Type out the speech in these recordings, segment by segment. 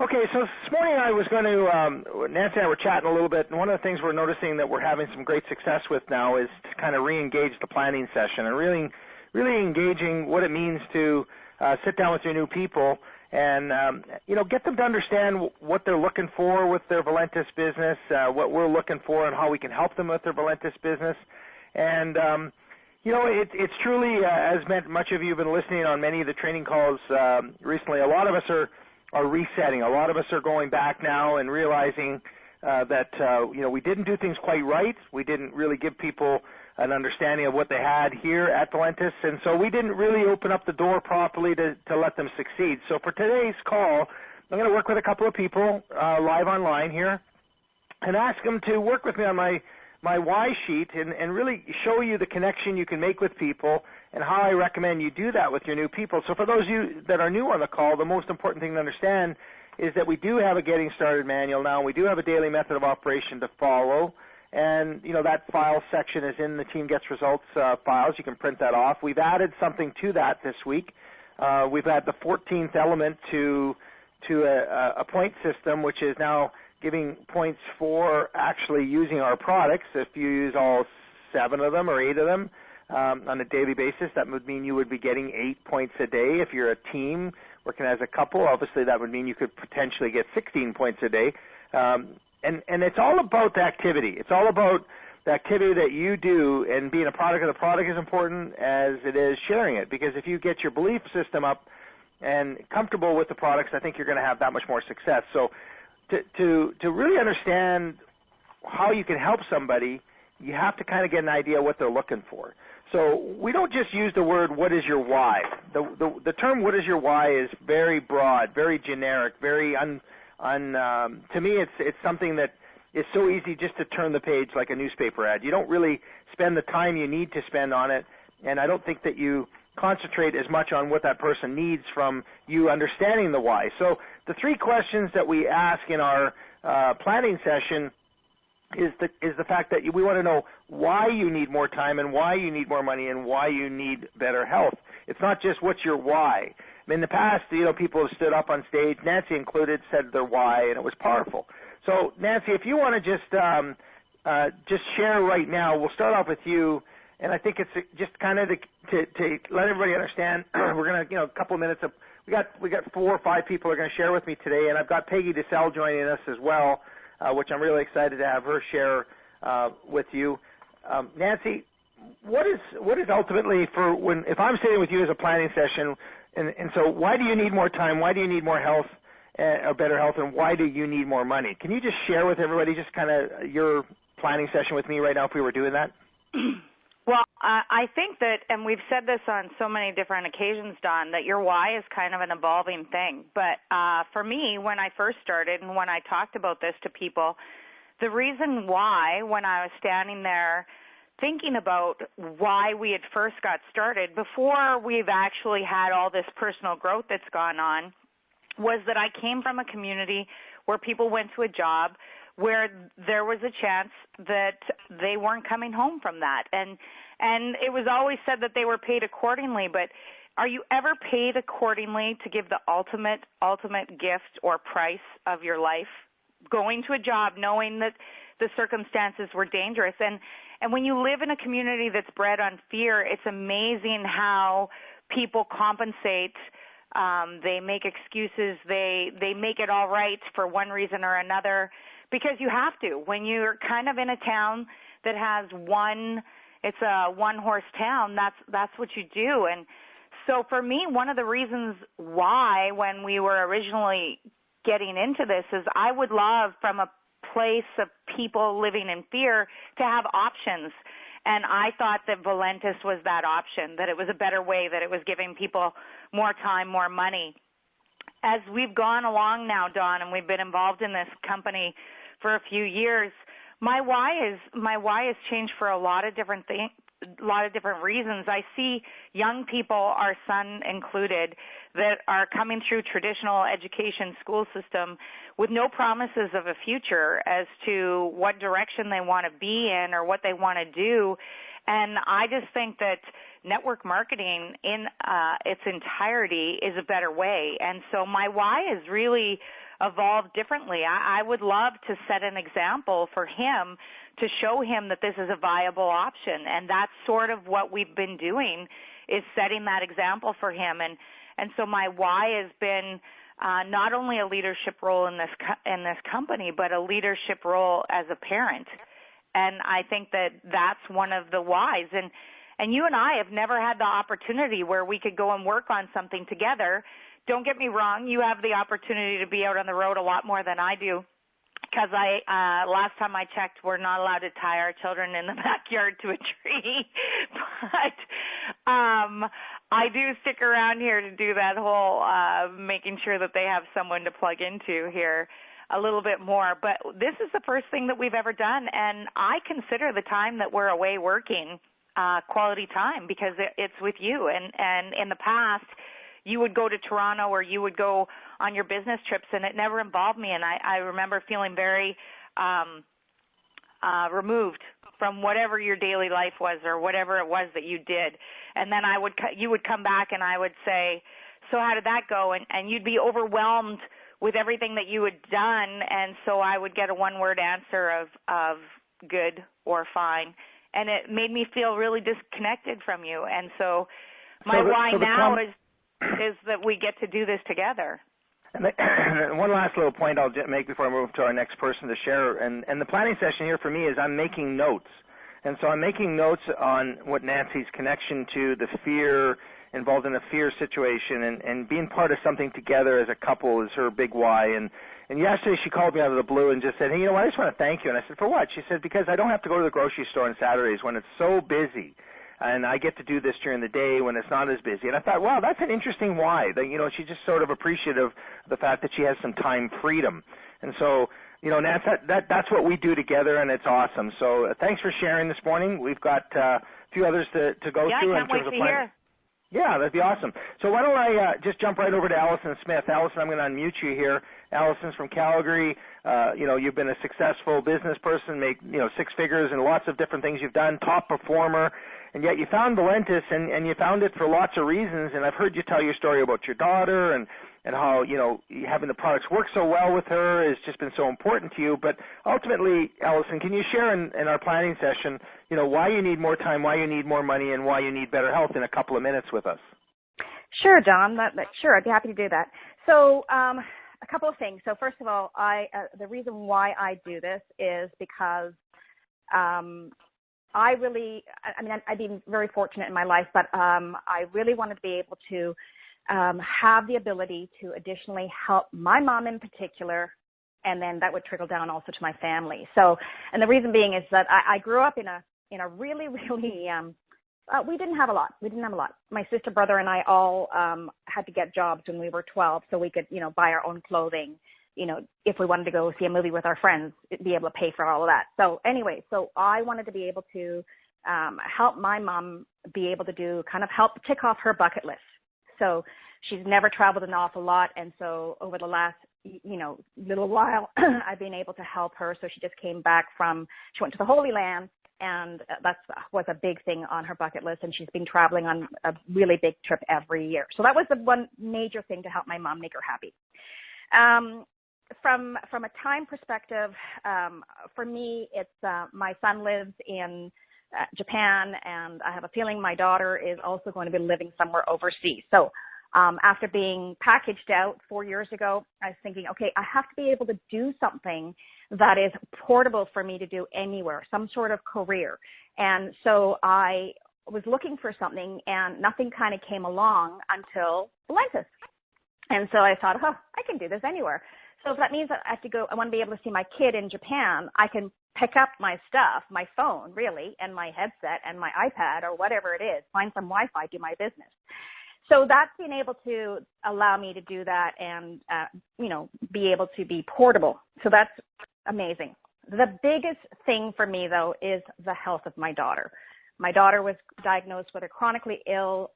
Okay, so this morning I was going to, Nancy and I were chatting a little bit, and one of the things we're noticing that we're having some great success with now is to kind of re-engage the planning session and really engaging what it means to sit down with your new people and, get them to understand what they're looking for with their Valentus business, what we're looking for and how we can help them with their Valentus business. And, it's truly, as much of you have been listening on many of the training calls recently, a lot of us are resetting. A lot of us are going back now and realizing that we didn't do things quite right. We didn't really give people an understanding of what they had here at Valentus, and so we didn't really open up the door properly to let them succeed. So for today's call, I'm going to work with a couple of people live online here and ask them to work with me on my why sheet and really show you the connection you can make with people and how I recommend you do that with your new people. So for those of you that are new on the call, the most important thing to understand is that we do have a getting started manual now. We do have a daily method of operation to follow. And, that file section is in the Team Gets Results files. You can print that off. We've added something to that this week. We've had the 14th element to a point system, which is now giving points for actually using our products. If you use all 7 of them or 8 of them on a daily basis, that would mean you would be getting 8 points a day. If you're a team working as a couple, obviously that would mean you could potentially get 16 points a day. And it's all about the activity. It's all about the activity that you do, and being a product of the product is important as it is sharing it. Because if you get your belief system up and comfortable with the products, I think you're going to have that much more success. So to really understand how you can help somebody, you have to kind of get an idea what they're looking for. So we don't just use the word, what is your why? The term what is your why is very broad, very generic, very to me it's something that is so easy just to turn the page like a newspaper ad. You don't really spend the time you need to spend on it, and I don't think that you concentrate as much on what that person needs from you understanding the why. So the 3 questions that we ask in our planning session is the fact that we want to know why you need more time and why you need more money and why you need better health. It's not just what's your why. In the past, people have stood up on stage, Nancy included, said their why, and it was powerful. So, Nancy, if you want to just share right now, we'll start off with you, and I think it's just kind of to let everybody understand. We're going to, a couple of minutes of we got 4 or 5 people are going to share with me today, and I've got Peggy DeSalle joining us as well, which I'm really excited to have her share with you. Nancy, what is ultimately if I'm sitting with you as a planning session, and so why do you need more time? Why do you need more health or better health, and why do you need more money? Can you just share with everybody just kind of your planning session with me right now if we were doing that? Well, I think that, and we've said this on so many different occasions, Don, that your why is kind of an evolving thing. But for me, when I first started and when I talked about this to people, the reason why, when I was standing there thinking about why we had first got started, before we've actually had all this personal growth that's gone on, was that I came from a community where people went to a job where there was a chance that they weren't coming home from that. And it was always said that they were paid accordingly, but are you ever paid accordingly to give the ultimate gift or price of your life? Going to a job knowing that the circumstances were dangerous. And when you live in a community that's bred on fear, it's amazing how people compensate. They make excuses. They make it all right for one reason or another, because you have to. When you're kind of in a town that has it's a one-horse town, that's what you do. And so for me, one of the reasons why, when we were originally getting into this, is I would love, from a place of people living in fear, to have options. And I thought that Valentus was that option, that it was a better way, that it was giving people more time, more money. As we've gone along now, Don, and we've been involved in this company for a few years, my why has changed for a lot of different things. A lot of different reasons. I see young people, our son included, that are coming through traditional education school system with no promises of a future as to what direction they want to be in or what they want to do. And I just think that network marketing in its entirety is a better way. And so my why has really evolved differently. I would love to set an example for him to show him that this is a viable option. And that's sort of what we've been doing, is setting that example for him. And so my why has been not only a leadership role in this company, but a leadership role as a parent. And I think that that's one of the whys. And you and I have never had the opportunity where we could go and work on something together. Don't get me wrong, you have the opportunity to be out on the road a lot more than I do, because last time I checked, we're not allowed to tie our children in the backyard to a tree. But I do stick around here to do that whole making sure that they have someone to plug into here a little bit more. But this is the first thing that we've ever done, and I consider the time that we're away working quality time, because it's with you. And in the past, you would go to Toronto or you would go on your business trips, and it never involved me. And I remember feeling very removed from whatever your daily life was or whatever it was that you did. And then you would come back and I would say, so how did that go? And you'd be overwhelmed with everything that you had done. And so I would get a one-word answer of good or fine. And it made me feel really disconnected from you. And so my why now is that we get to do this together. And one last little point I'll make before I move to our next person to share. And the planning session here for me is I'm making notes. And so I'm making notes on what Nancy's connection to the fear involved in a fear situation, and being part of something together as a couple is her big why. And yesterday she called me out of the blue and just said, hey, you know what, I just want to thank you. And I said, for what? She said, because I don't have to go to the grocery store on Saturdays when it's so busy. And I get to do this during the day when it's not as busy. And I thought, wow, that's an interesting why. That, you know, she's just sort of appreciative of the fact that she has some time freedom. And so, you know, Nance, that's what we do together, and it's awesome. So thanks for sharing this morning. We've got a few others to go through. Yeah, I can't wait to hear. Yeah, that'd be awesome. So why don't I just jump right over to Allison Smith. Allison, I'm going to unmute you here. Allison's from Calgary. You know, you've been a successful business person, make, you know, six figures and lots of different things you've done, top performer, and yet you found Valentus, and you found it for lots of reasons. And I've heard you tell your story about your daughter and how, you know, having the products work so well with her has just been so important to you. But ultimately, Allison, can you share in our planning session, you know, why you need more time, why you need more money, and why you need better health in a couple of minutes with us? Sure, John. Sure, I'd be happy to do that. So a couple of things. So first of all, the reason why I do this is because I've been very fortunate in my life, but I really wanted to be able to have the ability to additionally help my mom in particular, and then that would trickle down also to my family. So, and the reason being is that I grew up in a really, really, we didn't have a lot. My sister, brother, and I all had to get jobs when we were 12 so we could, you know, buy our own clothing, you know, if we wanted to go see a movie with our friends, be able to pay for all of that. So anyway, so I wanted to be able to help my mom be able to help tick off her bucket list. So she's never traveled an awful lot. And so over the last, you know, little while, I've been able to help her. So she just came back she went to the Holy Land, and that was a big thing on her bucket list. And she's been traveling on a really big trip every year. So that was the one major thing to help my mom make her happy. From a time perspective, for me, it's my son lives in Japan, and I have a feeling my daughter is also going to be living somewhere overseas. So after being packaged out 4 years ago, I was thinking, okay, I have to be able to do something that is portable for me to do anywhere, some sort of career. And so I was looking for something, and nothing kind of came along until Valentus. And so I thought, I can do this anywhere. So if that means that I want to be able to see my kid in Japan, I can pick up my stuff, my phone really, and my headset and my iPad or whatever it is, find some Wi-Fi, do my business. So that's been able to allow me to do that and, you know, be able to be portable. So that's amazing. The biggest thing for me, though, is the health of my daughter. My daughter was diagnosed with a chronically ill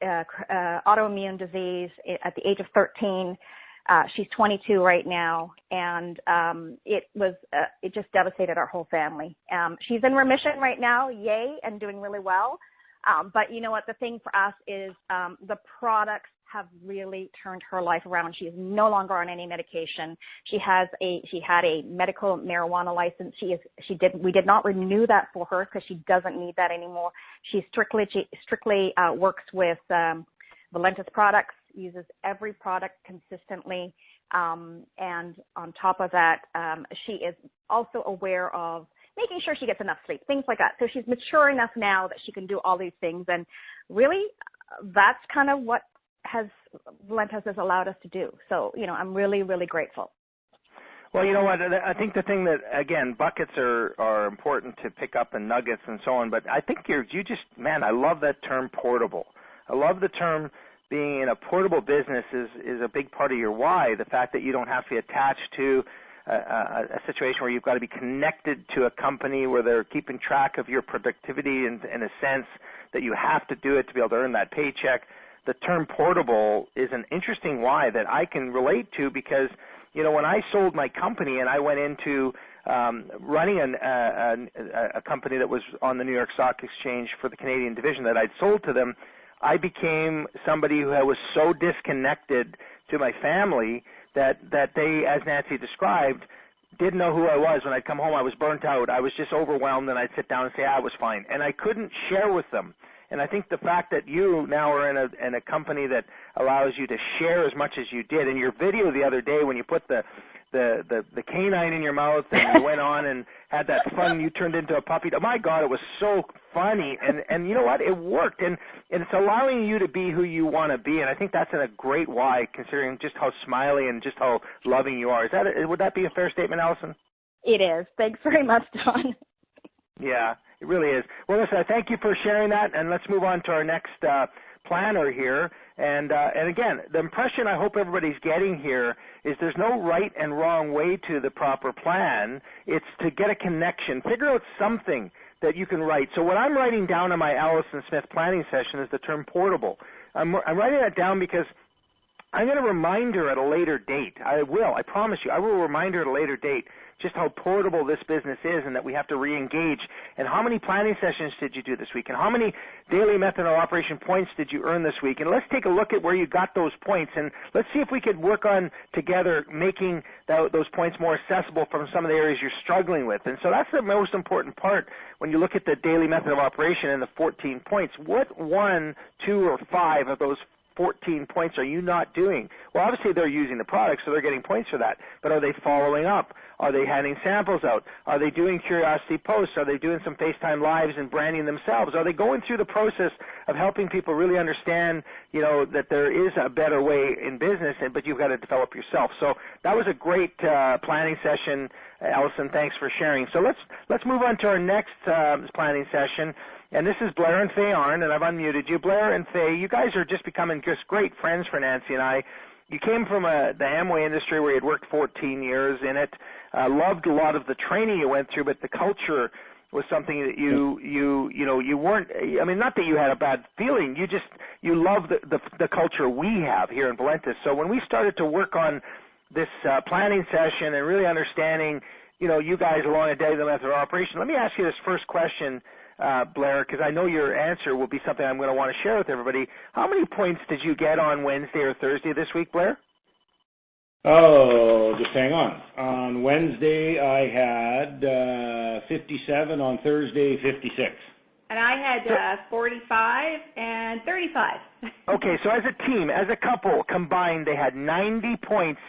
autoimmune disease at the age of 13. She's 22 right now, and it just devastated our whole family. She's in remission right now, yay, and doing really well. But you know what? The thing for us is the products have really turned her life around. She is no longer on any medication. She had a medical marijuana license. We did not renew that for her because she doesn't need that anymore. She strictly works with Valentus products, uses every product consistently. And on top of that, she is also aware of making sure she gets enough sleep, things like that. So she's mature enough now that she can do all these things. And really, that's kind of what Valentus has allowed us to do. So, I'm really, really grateful. Well, you know what? I think the thing that, again, buckets are important to pick up and nuggets and so on, but I think I love that term portable. I love the term being in a portable business is a big part of your why, the fact that you don't have to be attached to a situation where you've got to be connected to a company where they're keeping track of your productivity in a sense that you have to do it to be able to earn that paycheck. The term portable is an interesting why that I can relate to because, when I sold my company and I went into running a company that was on the New York Stock Exchange for the Canadian division that I'd sold to them, I became somebody who was so disconnected to my family that they, as Nancy described, didn't know who I was. When I'd come home, I was burnt out. I was just overwhelmed, and I'd sit down and say, I was fine. And I couldn't share with them. And I think the fact that you now are in a company that allows you to share as much as you did, and your video the other day when you put the canine in your mouth and you went on and had that fun, you turned into a puppy. Oh my God, it was so funny. And you know what? It worked. And it's allowing you to be who you want to be. And I think that's a great why, considering just how smiley and just how loving you are. Would that be a fair statement, Allison? It is. Thanks very much, Don. Yeah, it really is. Well, listen, I thank you for sharing that, and let's move on to our next planner here. And again, the impression I hope everybody's getting here is there's no right and wrong way to the proper plan. It's to get a connection. Figure out something that you can write. So what I'm writing down in my Allison Smith planning session is the term portable. I'm writing that down because I'm going to remind her at a later date. I promise you, I will remind her at a later date just how portable this business is and that we have to re-engage. And how many planning sessions did you do this week? And how many daily method of operation points did you earn this week? And let's take a look at where you got those points, and let's see if we could work on together making those points more accessible from some of the areas you're struggling with. And so that's the most important part when you look at the daily method of operation and the 14 points. What 1, 2, or 5 of those 14 points are you not doing? Well, obviously they're using the product, so they're getting points for that. But are they following up? Are they handing samples out? Are they doing curiosity posts? Are they doing some FaceTime Lives and branding themselves? Are they going through the process of helping people really understand, that there is a better way in business, but you've got to develop yourself? So that was a great planning session, Allison. Thanks for sharing. So let's move on to our next planning session. And this is Blair and Faye Arnn, and I've unmuted you. Blair and Faye, you guys are just becoming just great friends for Nancy and I. You came from the Amway industry where you had worked 14 years in it, loved a lot of the training you went through, but the culture was something that you weren't, I mean, not that you had a bad feeling, you love the culture we have here in Valentus. So when we started to work on this planning session and really understanding, you guys along a daily method of operation, let me ask you this first question, Blair, because I know your answer will be something I'm going to want to share with everybody. How many points did you get on Wednesday or Thursday this week, Blair? Oh, just hang on. On Wednesday, I had 57. On Thursday, 56. And I had 45 and 35. Okay, so as a team, as a couple combined, they had 90 points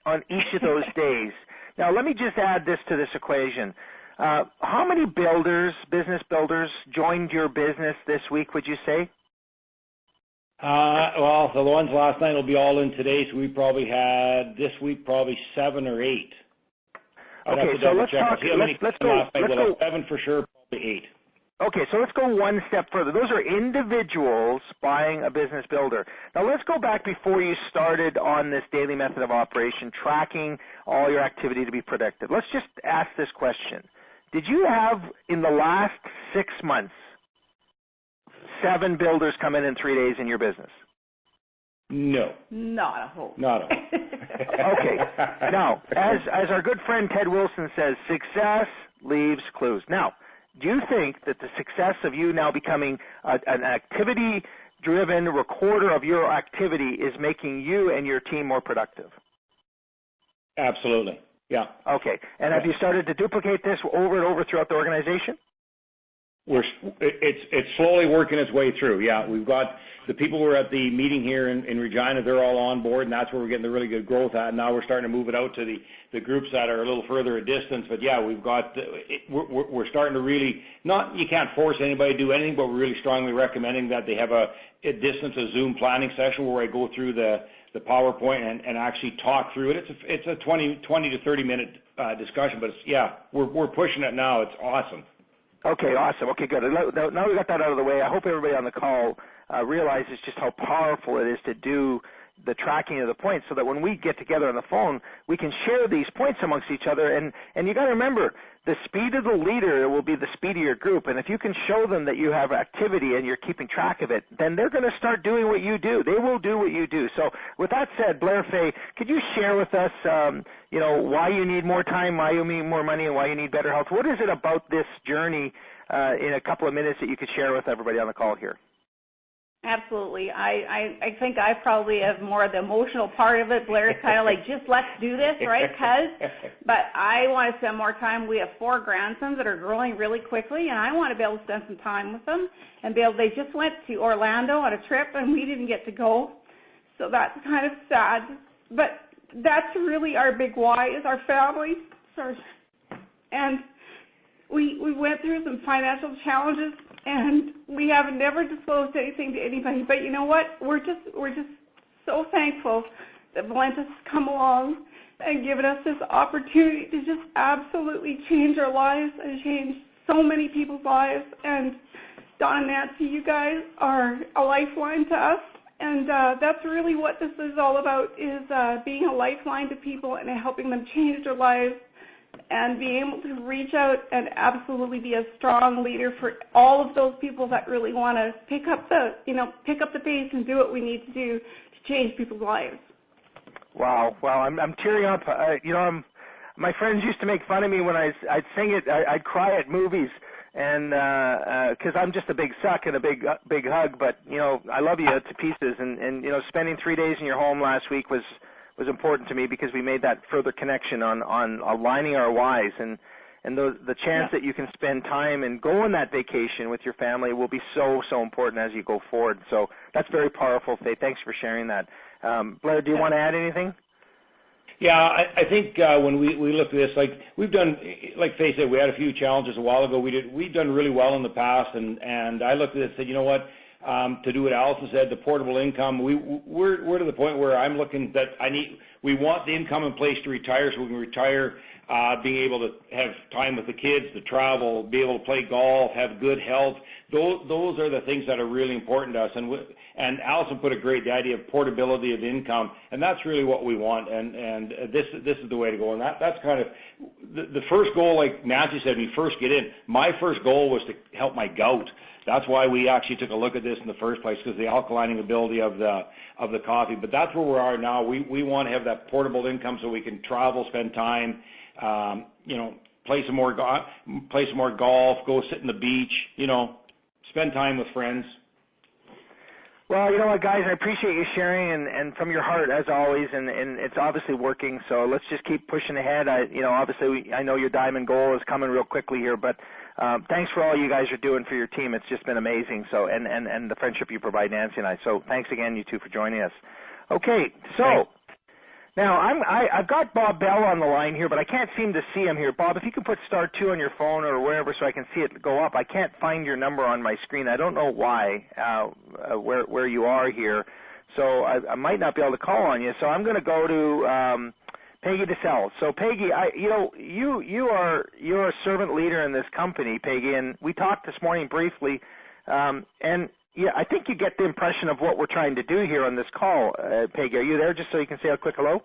on each of those days. Now, let me just add this to this equation. How many business builders, joined your business this week, would you say? Well, the ones last night will be all in today, so we probably had this week probably 7 or 8. Okay, so let's talk. Let's go. 7 for sure, probably 8. Okay, so let's go one step further. Those are individuals buying a business builder. Now let's go back before you started on this daily method of operation, tracking all your activity to be predictive. Let's just ask this question. Did you have, in the last 6 months, 7 builders come in 3 days in your business? No. Not a whole. Not a whole. Okay. Now, as our good friend Ted Wilson says, success leaves clues. Now, do you think that the success of you now becoming an activity-driven recorder of your activity is making you and your team more productive? Absolutely. Yeah. Okay. And have you started to duplicate this over and over throughout the organization? It's slowly working its way through. Yeah, we've got the people who are at the meeting here in Regina. They're all on board, and that's where we're getting the really good growth at. And now we're starting to move it out to the groups that are a little further a distance. But yeah, we've got we're starting to really you can't force anybody to do anything, but we're really strongly recommending that they have a Zoom planning session where I go through the PowerPoint and actually talk through it. It's a 20 to 30 minute discussion, but we're pushing it now. It's awesome. Okay, awesome. Okay, good. Now we got that out of the way, I hope everybody on the call realizes just how powerful it is to do the tracking of the points so that when we get together on the phone, we can share these points amongst each other. And you got to remember, the speed of the leader will be the speed of your group. And if you can show them that you have activity and you're keeping track of it, then they're going to start doing what you do. They will do what you do. So with that said, Blair Fay, could you share with us, why you need more time, why you need more money, and why you need better health? What is it about this journey in a couple of minutes that you could share with everybody on the call here? Absolutely. I think I probably have more of the emotional part of it. Blair's kind of like, just let's do this, right, But I want to spend more time. We have 4 grandsons that are growing really quickly, and I want to be able to spend some time with them and be able. They just went to Orlando on a trip, and we didn't get to go, so that's kind of sad. But that's really our big why is our family. Sorry. And we went through some financial challenges, and we have never disclosed anything to anybody. But you know what? We're just so thankful that Valentus has come along and given us this opportunity to just absolutely change our lives and change so many people's lives. And Don and Nancy, you guys are a lifeline to us. And that's really what this is all about, is being a lifeline to people and helping them change their lives and being able to reach out and absolutely be a strong leader for all of those people that really want to pick up the pace and do what we need to do to change people's lives. Wow, I'm tearing up. My friends used to make fun of me when I'd sing it. I'd cry at movies, and because I'm just a big suck and a big hug. But I love you to pieces, and spending 3 days in your home last week was important to me because we made that further connection on aligning our whys, and the chance that you can spend time and go on that vacation with your family will be so important as you go forward. So that's very powerful, Faye. Thanks for sharing that. Blair, do you want to add anything? Yeah, I think when we look at this, like we've done, like Faye said, we had a few challenges a while ago. We've done really well in the past, and I looked at it and said, you know what? To do what Allison said, the portable income, we're to the point where I'm looking that we want the income in place to retire so we can retire being able to have time with the kids, to travel, be able to play golf, have good health. Those are the things that are really important to us. And Allison put the idea of portability of income, and that's really what we want. And this is the way to go. And that's kind of the first goal, like Nancy said, when you first get in, my first goal was to help my gout. That's why we actually took a look at this in the first place, because the alkalining ability of the coffee. But that's where we are now. We want to have that portable income so we can travel, spend time, play some more golf, go sit on the beach, spend time with friends. Well, you know what, guys, I appreciate you sharing and from your heart as always, and it's obviously working. So let's just keep pushing ahead. Obviously I know your diamond goal is coming real quickly here, but thanks for all you guys are doing for your team. It's just been amazing. So and the friendship you provide, Nancy and I. So thanks again, you two, for joining us. Okay, so now I've got Bob Bell on the line here, but I can't seem to see him here. Bob, if you can put *2 on your phone or wherever so I can see it go up. I can't find your number on my screen. I don't know why, where you are here. So I might not be able to call on you. So I'm going to go to Peggy DeSalle. So Peggy, you're a servant leader in this company, Peggy, and we talked this morning briefly, and yeah, I think you get the impression of what we're trying to do here on this call. Peggy, are you there just so you can say a quick hello?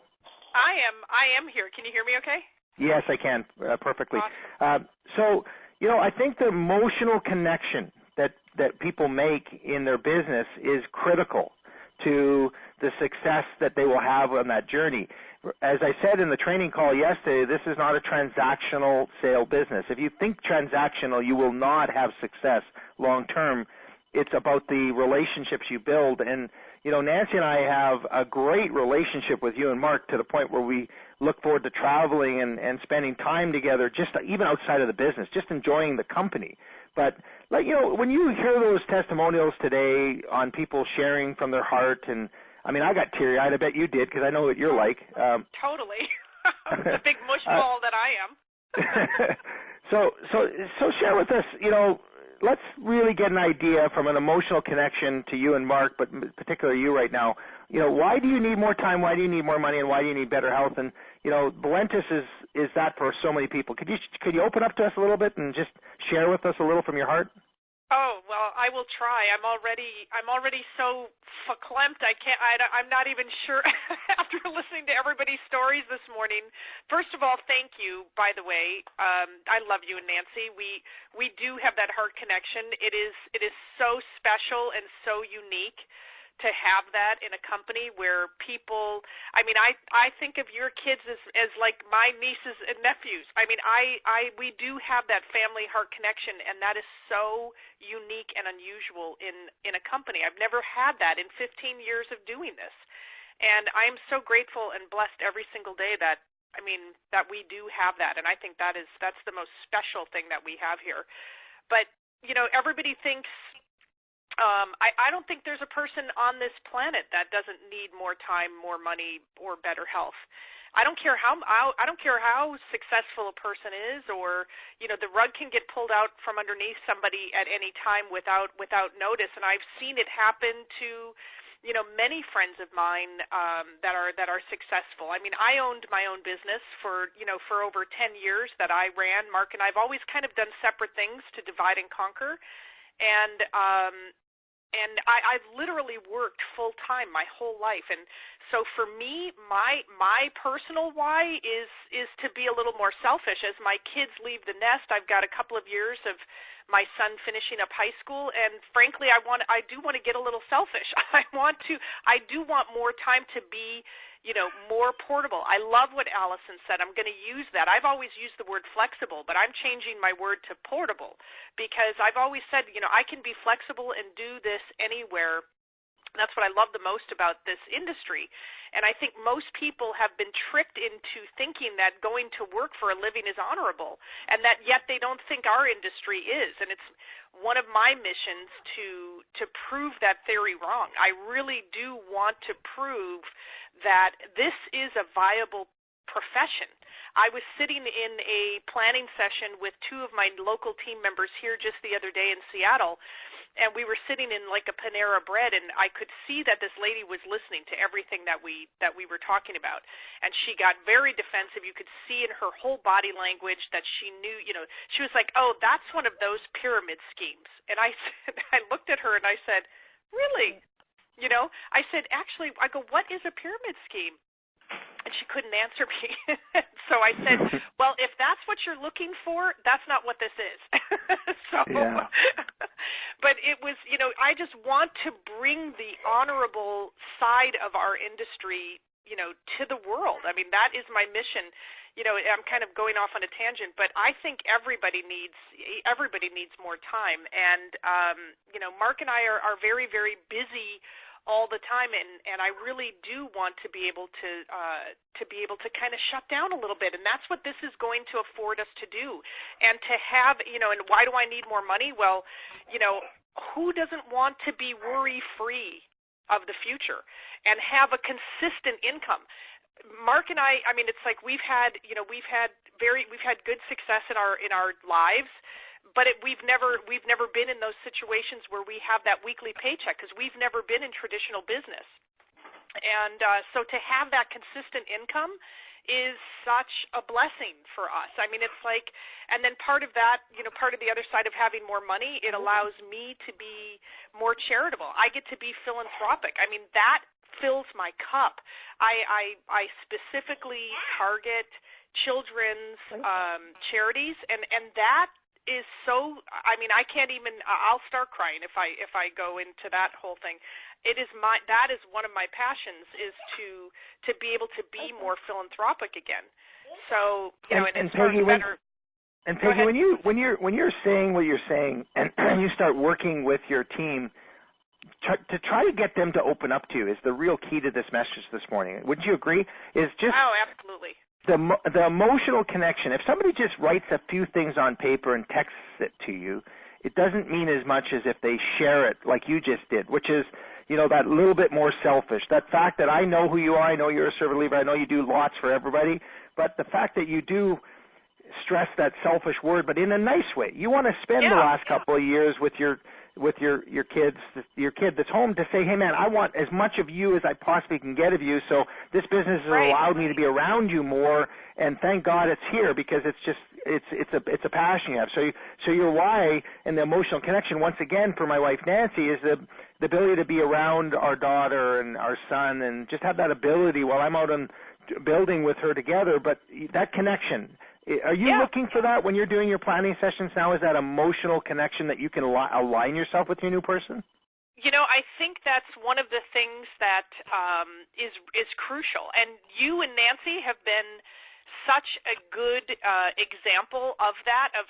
I am here. Can you hear me okay? Yes, I can, perfectly. Awesome. So, I think the emotional connection that people make in their business is critical to the success that they will have on that journey. As I said in the training call yesterday, this is not a transactional sale business. If you think transactional, you will not have success long term. It's about the relationships you build. And, you know, Nancy and I have a great relationship with you and Mark to the point where we look forward to traveling and spending time together, just even outside of the business, just enjoying the company. But, like, you know, when you hear those testimonials today on people sharing from their heart, and I mean, I got teary-eyed. I bet you did, because I know what you're like. Totally. The big mushball that I am. So share with us, you know, let's really get an idea from an emotional connection to you and Mark, but particularly you right now. You know, why do you need more time? Why do you need more money? And why do you need better health? And, you know, Valentus is that for so many people. Could you open up to us a little bit and just share with us a little from your heart? Oh, well, I will try. I'm already so verklempt. I'm not even sure after listening to everybody's stories this morning. First of all, thank you, by the way. I love you and Nancy. We do have that heart connection. It is so special and so unique to have that in a company where people, I mean, I think of your kids as like my nieces and nephews. I mean, we do have that family heart connection, and that is so unique and unusual in a company. I've never had that in 15 years of doing this. And I'm so grateful and blessed every single day that we do have that. And I think that's the most special thing that we have here. But, you know, everybody thinks, I don't think there's a person on this planet that doesn't need more time, more money, or better health. I don't care how successful a person is, or, you know, the rug can get pulled out from underneath somebody at any time without notice. And I've seen it happen to, you know, many friends of mine that are successful. I mean, I owned my own business for over 10 years that I ran. Mark and I've always kind of done separate things to divide and conquer. And I've literally worked full time my whole life, and so for me, my personal why is to be a little more selfish. As my kids leave the nest, I've got a couple of years of my son finishing up high school, and frankly, I do want to get a little selfish. I do want more time to be, you know, more portable. I love what Allison said. I'm going to use that. I've always used the word flexible, but I'm changing my word to portable, because I've always said, you know, I can be flexible and do this anywhere. That's what I love the most about this industry. And I think most people have been tricked into thinking that going to work for a living is honorable, and that yet they don't think our industry is. And it's one of my missions to prove that theory wrong. I really do want to prove that this is a viable profession. I was sitting in a planning session with two of my local team members here just the other day in Seattle, and we were sitting in like a Panera Bread, and I could see that this lady was listening to everything that we were talking about, and she got very defensive. You could see in her whole body language that she knew, you know, she was like, "Oh, that's one of those pyramid schemes." And I looked at her and I said, "Really?" You know, I said, "Actually," I go, "What is a pyramid scheme?" And she couldn't answer me. So I said, "Well, if that's what you're looking for, that's not what this is." So, yeah. But it was, you know, I just want to bring the honorable side of our industry, you know, to the world. I mean, that is my mission. You know, I'm kind of going off on a tangent, but I think everybody needs more time. And, you know, Mark and I are very, very busy all the time, and I really do want to be able to kind of shut down a little bit, and that's what this is going to afford us to do. And to have, you know, and why do I need more money? Well, you know, who doesn't want to be worry-free of the future and have a consistent income? Mark and I mean, it's like we've had good success in our lives. But we've never been in those situations where we have that weekly paycheck, because we've never been in traditional business. And so to have that consistent income is such a blessing for us. I mean, it's like, and then part of that, you know, part of the other side of having more money, it allows me to be more charitable. I get to be philanthropic. I mean, that fills my cup. I specifically target children's charities, and that so, I mean, I can't even, I'll start crying if I go into that whole thing. That is one of my passions, is to be able to be more philanthropic again. So, you know, and Peggy, better. And Peggy, when you're saying what you're saying, and you start working with your team to try to get them to open up to you, is the real key to this message this morning. Would you agree? Is just absolutely. The emotional connection. If somebody just writes a few things on paper and texts it to you, it doesn't mean as much as if they share it like you just did, which is, you know, that little bit more selfish. That fact that I know who you are, I know you're a servant leader, I know you do lots for everybody, but the fact that you do stress that selfish word, but in a nice way. You want to spend the last couple of years with your kids, your kid that's home, to say, hey man, I want as much of you as I possibly can get of you. So this business has allowed me to be around you more, and thank God it's here, because it's a passion you have. So your why and the emotional connection, once again, for my wife Nancy, is the ability to be around our daughter and our son, and just have that ability while I'm out on building with her together. But that connection. Are you looking for that when you're doing your planning sessions now? Is that emotional connection that you can align yourself with your new person? You know, I think that's one of the things that is crucial. And you and Nancy have been such a good example of that. Of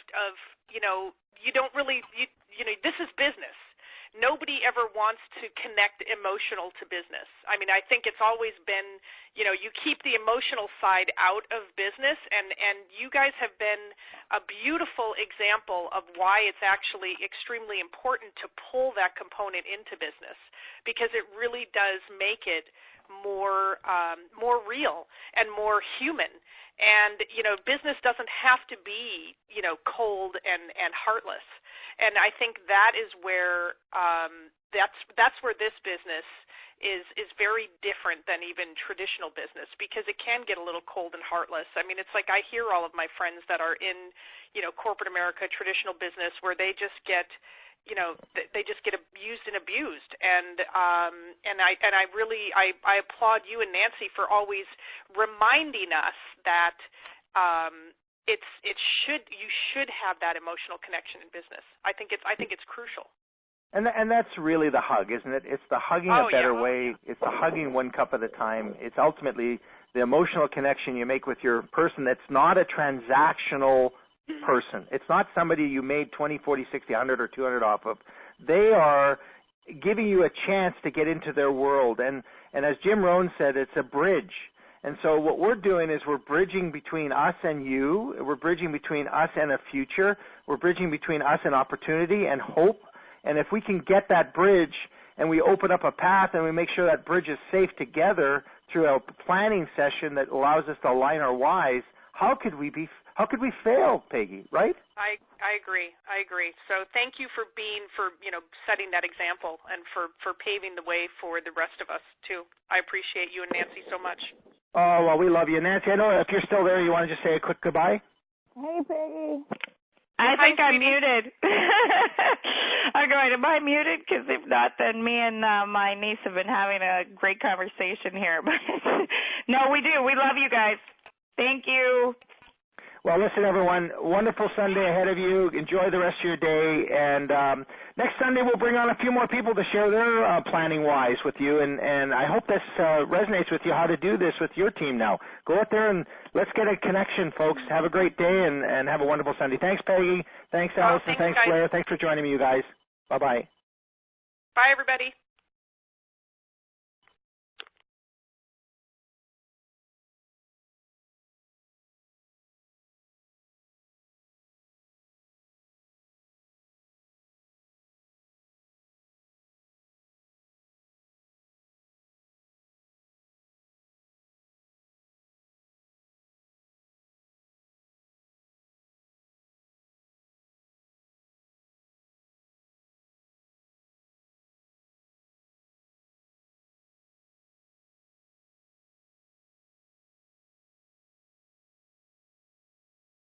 you know, you don't really you know, this is business. Nobody ever wants to connect emotional to business. I mean, I think it's always been, you know, you keep the emotional side out of business, and you guys have been a beautiful example of why it's actually extremely important to pull that component into business, because it really does make it more real and more human. And, you know, business doesn't have to be, you know, cold and heartless. And I think that is where that's where this business is very different than even traditional business, because it can get a little cold and heartless. I mean, it's like I hear all of my friends that are in, you know, corporate America, traditional business, where they just get, you know, they just get abused and abused. And I really applaud you and Nancy for always reminding us that you should have that emotional connection in business. I think it's crucial. And that's really the hug, isn't it? It's the hugging a better way. It's the hugging one cup at a time. It's ultimately the emotional connection you make with your person that's not a transactional person. It's not somebody you made 20, 40, 60, 100, or 200 off of. They are giving you a chance to get into their world. And as Jim Rohn said, it's a bridge. And so what we're doing is we're bridging between us and you. We're bridging between us and a future. We're bridging between us and opportunity and hope. And if we can get that bridge and we open up a path and we make sure that bridge is safe together through a planning session that allows us to align our whys, how could we fail, Peggy, right? I agree. So thank you for setting that example and for paving the way for the rest of us too. I appreciate you and Nancy so much. Oh, well, we love you. Nancy, I know if you're still there, you want to just say a quick goodbye? Hey, Peggy. I think I'm muted. I'm going, am I muted? Because if not, then me and my niece have been having a great conversation here. But no, we do. We love you guys. Thank you. Well, listen, everyone, wonderful Sunday ahead of you. Enjoy the rest of your day. And next Sunday, we'll bring on a few more people to share their planning whys with you. And I hope this resonates with you, how to do this with your team now. Go out there and let's get a connection, folks. Have a great day and have a wonderful Sunday. Thanks, Peggy. Thanks, Allison. Thanks, Blair. Thanks for joining me, you guys. Bye-bye. Bye, everybody.